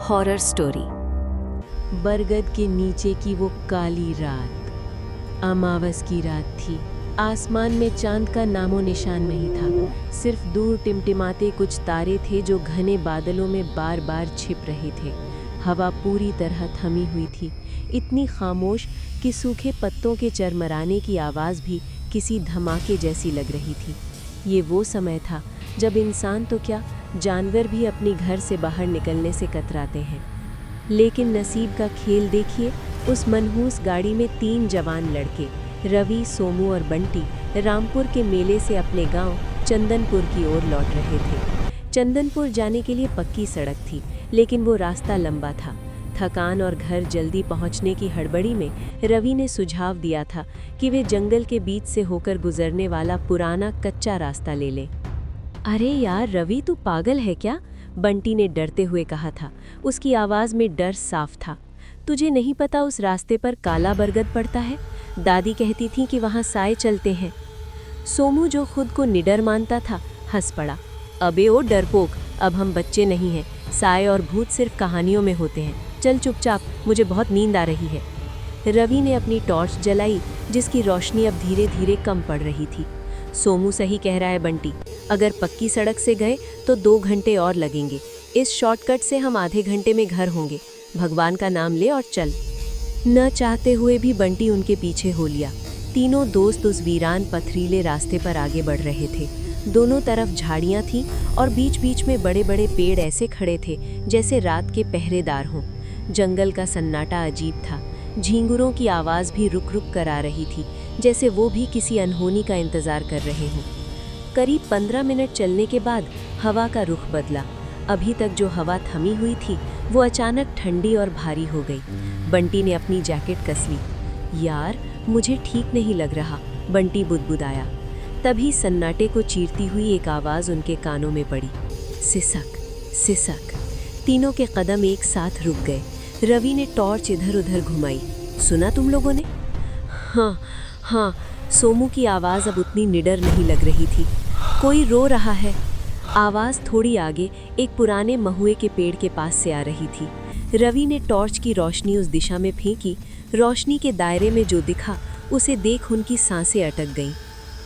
Horror story. बरगद के नीचे की वो काली रात अमावस की रात थी। आसमान में चांद का नामो निशान नहीं था। सिर्फ दूर टिमटिमाते कुछ तारे थे जो घने बादलों में बार बार छिप रहे थे। हवा पूरी तरह थमी हुई थी, इतनी खामोश कि सूखे पत्तों के चरमराने की आवाज़ भी किसी धमाके जैसी लग रही थी। ये वो समय था जब इंसान तो क्या, जानवर भी अपने घर से बाहर निकलने से कतराते हैं। लेकिन नसीब का खेल देखिए, उस मनहूस गाड़ी में 3 जवान लड़के रवि, सोमू और बंटी रामपुर के मेले से अपने गांव चंदनपुर की ओर लौट रहे थे। चंदनपुर जाने के लिए पक्की सड़क थी, लेकिन वो रास्ता लंबा था। थकान और घर जल्दी पहुंचने की हड़बड़ी में रवि ने सुझाव दिया था कि वे जंगल के बीच से होकर गुजरने वाला पुराना कच्चा रास्ता ले लें। अरे यार रवि, तू पागल है क्या? बंटी ने डरते हुए कहा था। उसकी आवाज़ में डर साफ था। तुझे नहीं पता उस रास्ते पर काला बरगद पड़ता है? दादी कहती थी कि वहाँ साए चलते हैं। सोमू, जो खुद को निडर मानता था, हंस पड़ा। अबे ओ डरपोक, अब हम बच्चे नहीं हैं। साए और भूत सिर्फ कहानियों में होते हैं। चल चुपचाप, मुझे बहुत नींद आ रही है। रवि ने अपनी टॉर्च जलाई, जिसकी रोशनी अब धीरे धीरे कम पड़ रही थी। सोमू सही कह रहा है बंटी, अगर पक्की सड़क से गए तो 2 घंटे और लगेंगे। इस शॉर्टकट से हम आधे घंटे में घर होंगे। भगवान का नाम ले और चल। न चाहते हुए भी बंटी उनके पीछे हो लिया। तीनों दोस्त उस वीरान पथरीले रास्ते पर आगे बढ़ रहे थे। दोनों तरफ झाड़ियाँ थीं और बीच बीच में बड़े बड़े पेड़ ऐसे खड़े थे जैसे रात के पहरेदार हों। जंगल का सन्नाटा अजीब था। झींगुरों की आवाज़ भी रुक रुक कर आ रही थी, जैसे वो भी किसी अनहोनी का इंतज़ार कर रहे हों। करीब 15 मिनट चलने के बाद हवा का रुख बदला। अभी तक जो हवा थमी हुई थी वो अचानक ठंडी और भारी हो गई। बंटी ने अपनी जैकेट कस ली। यार, मुझे ठीक नहीं लग रहा, बंटी बुदबुदाया। तभी सन्नाटे को चीरती हुई एक आवाज़ उनके कानों में पड़ी। सिसक सिसक। तीनों के कदम एक साथ रुक गए। रवि ने टॉर्च इधर उधर घुमाई। सुना तुम लोगों ने? हाँ हाँ। सोमू की आवाज़ अब उतनी निडर नहीं लग रही थी। कोई रो रहा है। आवाज़ थोड़ी आगे एक पुराने महुए के पेड़ के पास से आ रही थी। रवि ने टॉर्च की रोशनी उस दिशा में फेंकी। रोशनी के दायरे में जो दिखा उसे देख उनकी सांसें अटक गईं।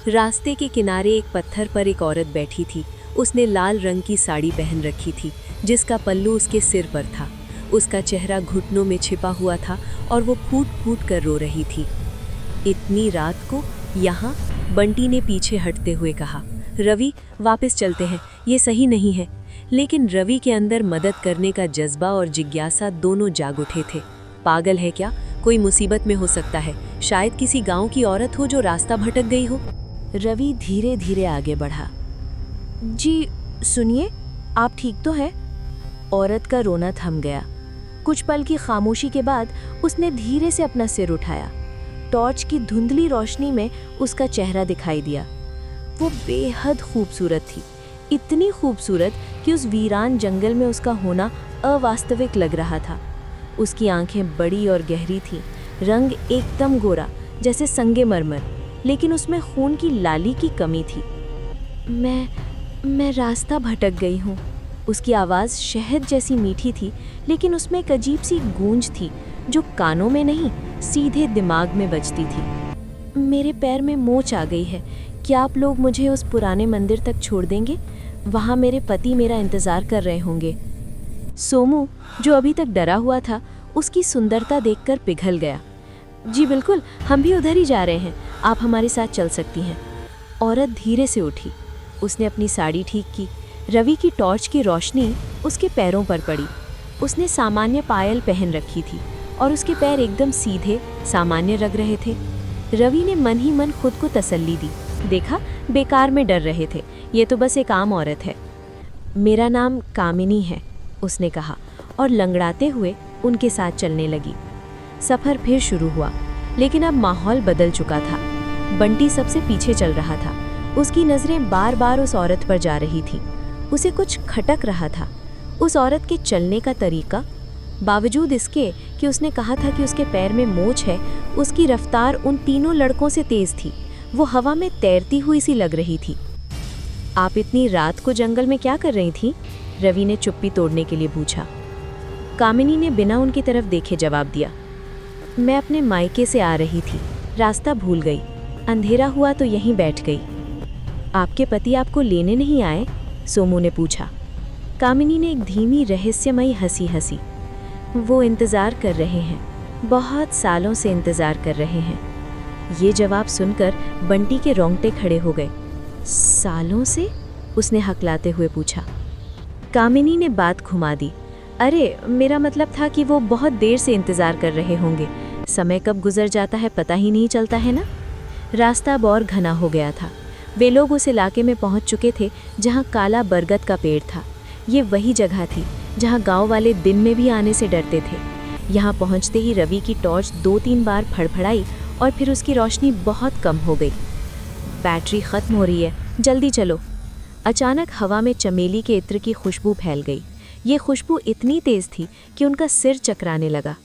रास्ते के किनारे एक पत्थर पर एक औरत बैठी थी। उसने लाल रंग की साड़ी पहन रखी थी, जिसका पल्लू उसके सिर पर था। उसका चेहरा घुटनों में छिपा हुआ था और वो फूट फूट कर रो रही थी। इतनी रात को यहाँ? बंटी ने पीछे हटते हुए कहा। रवि, वापस चलते हैं, ये सही नहीं है। लेकिन रवि के अंदर मदद करने का जज्बा और जिज्ञासा दोनों जाग उठे थे। पागल है क्या? कोई मुसीबत में हो सकता है। शायद किसी गांव की औरत हो जो रास्ता भटक गई हो। रवि धीरे धीरे आगे बढ़ा। जी सुनिए, आप ठीक तो हैं? औरत का रोना थम गया। कुछ पल की खामोशी के बाद उसने धीरे से अपना सिर उठाया। टॉर्च की धुंधली रोशनी में उसका चेहरा दिखाई दिया। वो बेहद खूबसूरत थी, इतनी खूबसूरत कि उस वीरान जंगल में उसका होना अवास्तविक लग रहा था। उसकी आंखें बड़ी और गहरी थीं, रंग एकदम गोरा जैसे संगमरमर, लेकिन उसमें खून की लाली की कमी थी। मैं रास्ता भटक गई हूँ। उसकी आवाज़ शहद जैसी मीठी थी, लेकिन उसमें एक अजीब सी गूंज थी जो कानों में नहीं, सीधे दिमाग में बजती थी। मेरे पैर में मोच आ गई है। क्या आप लोग मुझे उस पुराने मंदिर तक छोड़ देंगे? वहाँ मेरे पति मेरा इंतज़ार कर रहे होंगे। सोमू, जो अभी तक डरा हुआ था, उसकी सुंदरता देखकर पिघल गया। जी बिल्कुल, हम भी उधर ही जा रहे हैं। आप हमारे साथ चल सकती हैं। औरत धीरे से उठी। उसने अपनी साड़ी ठीक की। रवि की टॉर्च की रोशनी उसके पैरों पर पड़ी। उसने सामान्य पायल पहन रखी थी और उसके पैर एकदम सीधे सामान्य लग रहे थे। रवि ने मन ही मन खुद को तसल्ली दी। देखा, बेकार में डर रहे थे, ये तो बस एक आम औरत है। मेरा नाम कामिनी है, उसने कहा और लंगड़ाते हुए उनके साथ चलने लगी। सफ़र फिर शुरू हुआ, लेकिन अब माहौल बदल चुका था। बंटी सबसे पीछे चल रहा था। उसकी नज़रें बार बार उस औरत पर जा रही थी। उसे कुछ खटक रहा था। उस औरत के चलने का तरीका, बावजूद इसके कि उसने कहा था कि उसके पैर में मोच है, उसकी रफ्तार उन तीनों लड़कों से तेज़ थी। वो हवा में तैरती हुई सी लग रही थी। आप इतनी रात को जंगल में क्या कर रही थी? रवि ने चुप्पी तोड़ने के लिए पूछा। कामिनी ने बिना उनकी तरफ देखे जवाब दिया, मैं अपने मायके से आ रही थी, रास्ता भूल गई, अंधेरा हुआ तो यहीं बैठ गई। आपके पति आपको लेने नहीं आए? सोमू ने पूछा। कामिनी ने एक धीमी रहस्यमयी हंसी हंसी। वो इंतज़ार कर रहे हैं, बहुत सालों से इंतज़ार कर रहे हैं। ये जवाब सुनकर बंटी के रोंगटे खड़े हो गए। सालों से? उसने हकलाते हुए पूछा। कामिनी ने बात घुमा दी। अरे, मेरा मतलब था कि वो बहुत देर से इंतज़ार कर रहे होंगे। समय कब गुजर जाता है पता ही नहीं चलता है ना। रास्ता अब और घना हो गया था। वे लोग उस इलाके में पहुंच चुके थे जहां काला बरगद का पेड़ था। ये वही जगह थी जहां गांव वाले दिन में भी आने से डरते थे। यहां पहुंचते ही रवि की टॉर्च 2-3 बार फड़फड़ाई और फिर उसकी रोशनी बहुत कम हो गई। बैटरी ख़त्म हो रही है, जल्दी चलो। अचानक हवा में चमेली के इत्र की खुशबू फैल गई। ये खुशबू इतनी तेज़ थी कि उनका सिर चकराने लगा।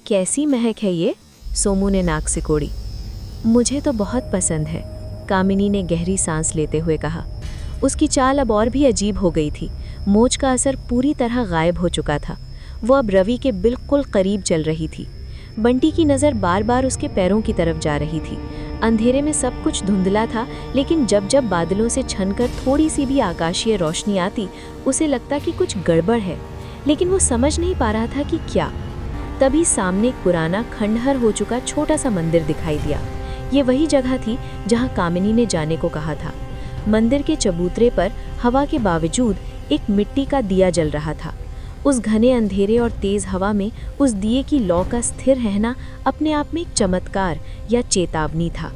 कैसी महक है ये? सोमू ने नाक सिकोड़ी। मुझे तो बहुत पसंद है, कामिनी ने गहरी सांस लेते हुए कहा। उसकी चाल अब और भी अजीब हो गई थी। मोच का असर पूरी तरह गायब हो चुका था। वो अब रवि के बिल्कुल करीब चल रही थी। बंटी की नज़र बार बार उसके पैरों की तरफ जा रही थी। अंधेरे में सब कुछ धुंधला था, लेकिन जब जब बादलों से छनकर थोड़ी सी भी आकाशीय रोशनी आती, उसे लगता कि कुछ गड़बड़ है, लेकिन वो समझ नहीं पा रहा था कि क्या। तभी सामने एक पुराना खंडहर हो चुका छोटा सा मंदिर दिखाई दिया। ये वही जगह थी जहाँ कामिनी ने जाने को कहा था। मंदिर के चबूतरे पर हवा के बावजूद एक मिट्टी का दिया जल रहा था। उस घने अंधेरे और तेज हवा में उस दिए की लौ का स्थिर रहना अपने आप में एक चमत्कार या चेतावनी था।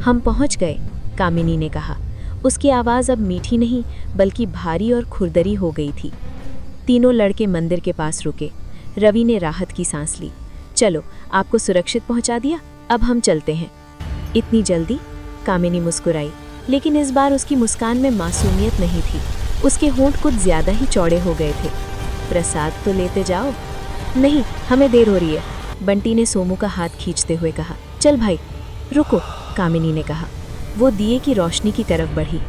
हम पहुंच गए, कामिनी ने कहा। उसकी आवाज़ अब मीठी नहीं बल्कि भारी और खुरदरी हो गई थी। तीनों लड़के मंदिर के पास रुके। रवि ने राहत की सांस ली। चलो, आपको सुरक्षित पहुंचा दिया, अब हम चलते हैं। इतनी जल्दी? कामिनी मुस्कुराई, लेकिन इस बार उसकी मुस्कान में मासूमियत नहीं थी। उसके होंठ कुछ ज्यादा ही चौड़े हो गए थे। प्रसाद तो लेते जाओ। नहीं, हमें देर हो रही है, बंटी ने सोमू का हाथ खींचते हुए कहा। चल भाई। रुको, कामिनी ने कहा। वो दिए की रोशनी की तरफ बढ़ी।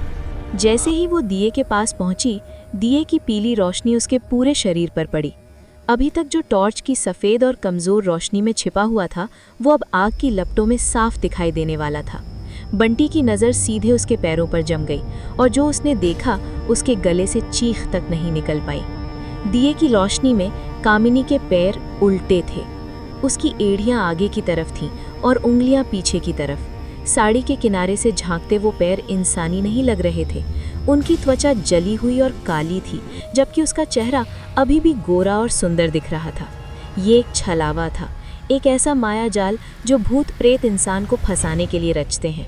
जैसे ही वो दिए के पास पहुंची, दिए की पीली रोशनी उसके पूरे शरीर पर पड़ी। अभी तक जो टॉर्च की सफ़ेद और कमज़ोर रोशनी में छिपा हुआ था, वो अब आग की लपटों में साफ दिखाई देने वाला था। बंटी की नज़र सीधे उसके पैरों पर जम गई और जो उसने देखा उसके गले से चीख तक नहीं निकल पाई। दिए की रोशनी में कामिनी के पैर उल्टे थे। उसकी एड़ियाँ आगे की तरफ थीं और उंगलियाँ पीछे की तरफ। साड़ी के किनारे से झांकते वो पैर इंसानी नहीं लग रहे थे। उनकी त्वचा जली हुई और काली थी, जबकि उसका चेहरा अभी भी गोरा और सुंदर दिख रहा था। ये एक छलावा था, एक ऐसा मायाजाल जो भूत प्रेत इंसान को फंसाने के लिए रचते हैं।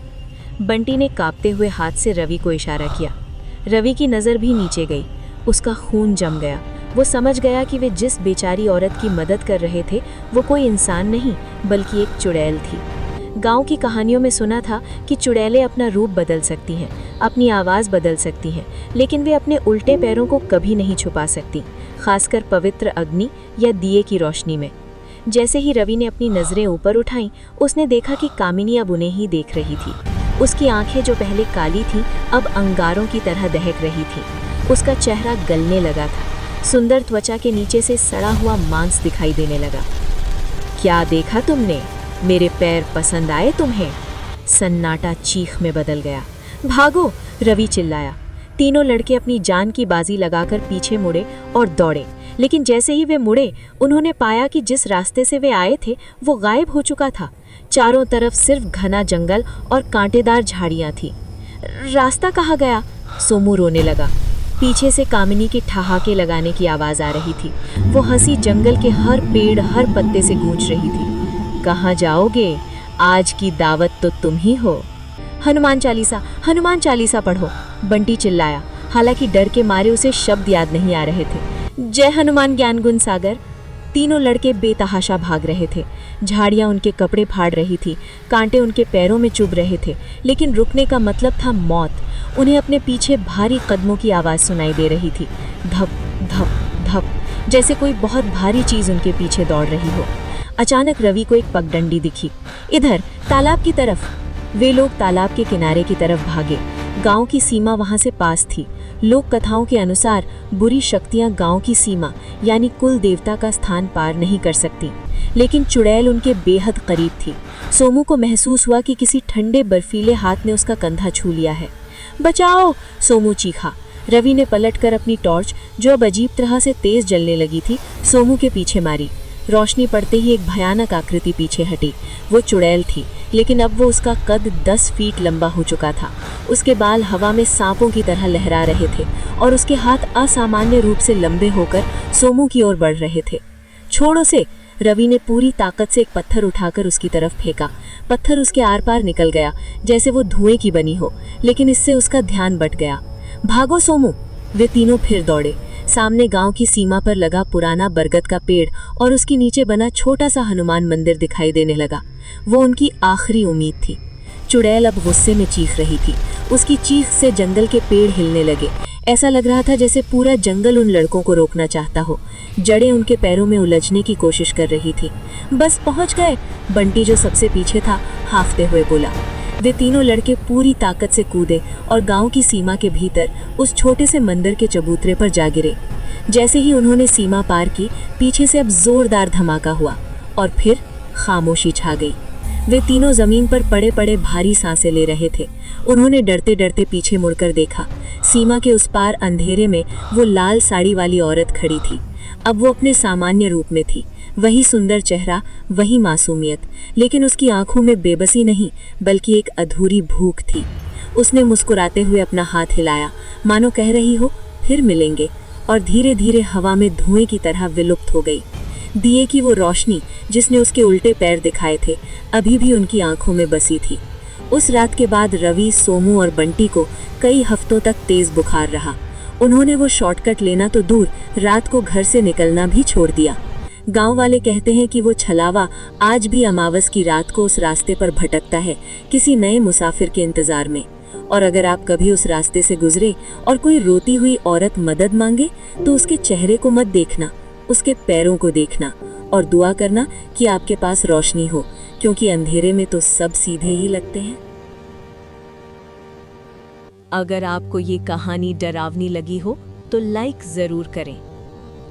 बंटी ने कांपते हुए हाथ से रवि को इशारा किया। रवि की नज़र भी नीचे गई। उसका खून जम गया। वो समझ गया कि वे जिस बेचारी औरत की मदद कर रहे थे वो कोई इंसान नहीं बल्कि एक चुड़ैल थी। गांव की कहानियों में सुना था कि चुड़ैलें अपना रूप बदल सकती हैं, अपनी आवाज़ बदल सकती हैं, लेकिन वे अपने उल्टे पैरों को कभी नहीं छुपा सकती, खासकर पवित्र अग्नि या दिए की रोशनी में। जैसे ही रवि ने अपनी नज़रें ऊपर उठाईं, उसने देखा कि कामिनी अब उन्हें ही देख रही थी। उसकी आंखें जो पहले काली थीं, अब अंगारों की तरह दहक रही थीं। उसका चेहरा गलने लगा था। सुंदर त्वचा के नीचे से सड़ा हुआ मांस दिखाई देने लगा। क्या देखा तुमने? मेरे पैर पसंद आए तुम्हें? सन्नाटा चीख में बदल गया। भागो! रवि चिल्लाया। तीनों लड़के अपनी जान की बाजी लगाकर पीछे मुड़े और दौड़े, लेकिन जैसे ही वे मुड़े, उन्होंने पाया कि जिस रास्ते से वे आए थे वो गायब हो चुका था। चारों तरफ सिर्फ घना जंगल और कांटेदार झाड़ियां थी। रास्ता कहाँ गया? सोमू रोने लगा। पीछे से कामिनी की ठहाके लगाने की आवाज़ आ रही थी। वो हंसी जंगल के हर पेड़, हर पत्ते से गूंज रही थी। कहाँ जाओगे? आज की दावत तो तुम ही हो। हनुमान चालीसा पढ़ो, बंटी चिल्लाया। हालांकि डर के मारे उसे शब्द याद नहीं आ रहे थे। जय हनुमान ज्ञान गुण सागर। तीनों लड़के बेतहाशा भाग रहे थे। झाड़ियाँ उनके कपड़े फाड़ रही थी, कांटे उनके पैरों में चुभ रहे थे, लेकिन रुकने का मतलब था मौत। उन्हें अपने पीछे भारी कदमों की आवाज़ सुनाई दे रही थी, धप धप धप, जैसे कोई बहुत भारी चीज़ उनके पीछे दौड़ रही हो। अचानक रवि को एक पगडंडी दिखी। इधर, तालाब की तरफ। वे लोग तालाब के किनारे की तरफ भागे। गांव की सीमा वहां से पास थी। लोक कथाओं के अनुसार बुरी शक्तियां गांव की सीमा यानी कुल देवता का स्थान पार नहीं कर सकती, लेकिन चुड़ैल उनके बेहद करीब थी। सोमू को महसूस हुआ कि किसी ठंडे बर्फीले हाथ ने उसका कंधा छू लिया है। बचाओ! सोमू चीखा। रवि ने पलटकर अपनी टॉर्च, जो अब अजीब तरह से तेज जलने लगी थी, सोमू के पीछे मारी। रोशनी पड़ते ही एक भयानक आकृति पीछे हटी। वो चुड़ैल थी, लेकिन अब वो उसका कद 10 फीट लंबा हो चुका था। उसके बाल हवा में सांपों की तरह लहरा रहे थे और उसके हाथ असामान्य रूप से लंबे होकर सोमू की ओर बढ़ रहे थे। छोड़ उसे! रवि ने पूरी ताकत से एक पत्थर उठाकर उसकी तरफ फेंका। पत्थर उसके आर पार निकल गया, जैसे वो धुएं की बनी हो, लेकिन इससे उसका ध्यान बट गया। भागो सोमू! वे तीनों फिर दौड़े। सामने गांव की सीमा पर लगा पुराना बरगद का पेड़ और उसके नीचे बना छोटा सा हनुमान मंदिर दिखाई देने लगा। वो उनकी आखिरी उम्मीद थी। चुड़ैल अब गुस्से में चीख रही थी। उसकी चीख से जंगल के पेड़ हिलने लगे। ऐसा लग रहा था जैसे पूरा जंगल उन लड़कों को रोकना चाहता हो। जड़ें उनके पैरों में उलझने की कोशिश कर रही थी। बस पहुंच गए! बंटी, जो सबसे पीछे था, हांफते हुए बोला। वे तीनों लड़के पूरी ताकत से कूदे और गांव की सीमा के भीतर उस छोटे से मंदिर के चबूतरे पर जा गिरे। जैसे ही उन्होंने सीमा पार की, पीछे से अब जोरदार धमाका हुआ और फिर खामोशी छा गई। वे तीनों जमीन पर पड़े पड़े भारी सांसें ले रहे थे। उन्होंने डरते डरते पीछे मुड़कर देखा। सीमा के उस पार अंधेरे में वो लाल साड़ी वाली औरत खड़ी थी। अब वो अपने सामान्य रूप में थी। वही सुंदर चेहरा, वही मासूमियत, लेकिन उसकी आंखों में बेबसी नहीं, बल्कि एक अधूरी भूख थी। उसने मुस्कुराते हुए अपना हाथ हिलाया, मानो कह रही हो फिर मिलेंगे, और धीरे धीरे हवा में धुएं की तरह विलुप्त हो गई। दिए की वो रोशनी जिसने उसके उल्टे पैर दिखाए थे, अभी भी उनकी आंखों में बसी थी। उस रात के बाद रवि, सोमू और बंटी को कई हफ्तों तक तेज बुखार रहा। उन्होंने वो शॉर्टकट लेना तो दूर, रात को घर से निकलना भी छोड़ दिया। गांव वाले कहते हैं कि वो छलावा आज भी अमावस की रात को उस रास्ते पर भटकता है, किसी नए मुसाफिर के इंतजार में। और अगर आप कभी उस रास्ते से गुजरे और कोई रोती हुई औरत मदद मांगे, तो उसके चेहरे को मत देखना, उसके पैरों को देखना और दुआ करना कि आपके पास रोशनी हो, क्योंकि अंधेरे में तो सब सीधे ही लगते हैं। अगर आपको ये कहानी डरावनी लगी हो तो लाइक ज़रूर करें।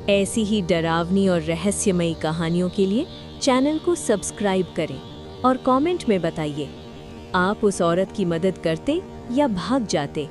ऐसी ही डरावनी और रहस्यमयी कहानियों के लिए चैनल को सब्सक्राइब करें और कमेंट में बताइए, आप उस औरत की मदद करते या भाग जाते।